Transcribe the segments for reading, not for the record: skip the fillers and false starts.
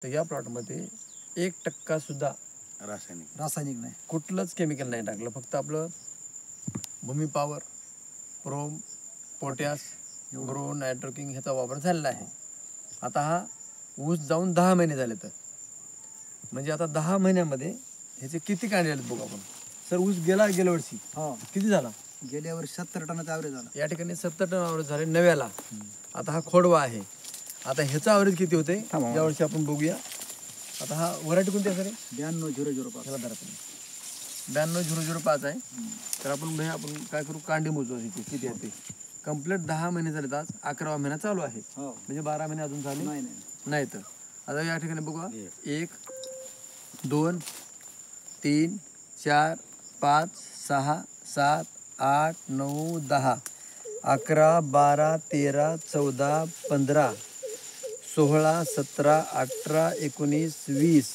तर या प्लॉटमध्ये 1% सुद्धा रासायनिक नाही, कुठलंच केमिकल नाही टाकलं. फक्त आपलं भूमी पॉवर, प्रोम, पोटॅश, ग्रो, नायट्रोकिंग ह्याचा वापर झालेला आहे. आता हा ऊस जाऊन 10 महिने झाले. तर म्हणजे आता 10 महिन्यामध्ये ह्याचे किती कांडे आले बघू आपण. सर ऊस गेल्या वर्षी किती झाला? गेल्या वर्षी 70 टनाचा ॲव्हरेज झाला. या ठिकाणी 70 टन ॲव्हरेज झाले नव्याला. आता हा खोडवा आहे. आता ह्याचा ॲव्हरेज किती होते यावर्षी आपण बघूया. आता हा व्हरायटी कोणती आहे सर? 92-005. 92-005 आहे. तर आपण काय करू, कांडे मोजू ह्याचे किती आहे ते. कंप्लीट 10 महिने झाले. आज 11वा महिना चालू आहे. म्हणजे 12 महिने अजून झाले नाही. तर आता या ठिकाणी बघा 1 2 3 4 5 6 7 8 9 10 11 12 13 14 15 16 17 18 19 20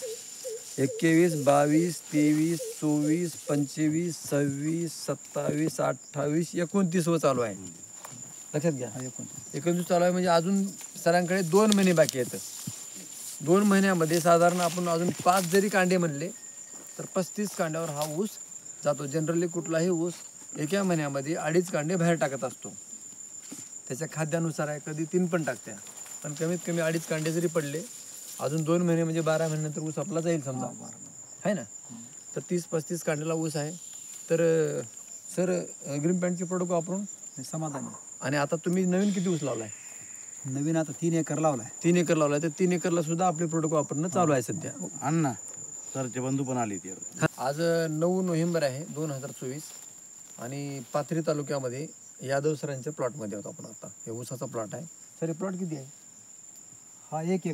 21 22 23 24 25 26 27 28 29 चालू आहे. लक्षात घ्या 29 चालू आहे. म्हणजे अजून सरांकडे 2 महिने बाकी आहेत. 2 महिन्यामध्ये साधारण आपण अजून 5 जरी कांडे म्हणले तर 35 कांड्यावर हा ऊस जातो. जनरली कुठलाही ऊस एका महिन्यामध्ये 2.5 कांडे बाहेर टाकत असतो. त्याच्या खाद्यानुसार आहे, कधी 3 पण टाकत्या. पण कमीत कमी 2.5 कांडे जरी पडले अजून 2 महिने म्हणजे 12 महिन्यानंतर ऊस आपला जाईल समजा, आहे ना. तर 30-35 कांड्याला ऊस आहे. तर सर ग्रीन पॅन्टचे प्रोडक्ट वापरून समाधान आहे. आणि आता तुम्ही नवीन किती ऊस लावलाय? नवीन आता 3 एकर लावलाय. 3 एकर लावलाय. तर 3 एकरला सुद्धा आपले प्रोडक्ट वापरणं चालू आहे सध्या. अण्णा सरचे बंधू पण आले ते. आज 9 नोव्हेंबर आहे 2024 आणि पाथरी तालुक्यामध्ये यादव सरांच्या प्लॉटमध्ये होतो आपण. आता हे ऊसाचा प्लॉट आहे. सर हे प्लॉट किती आहे? हा 1 एकर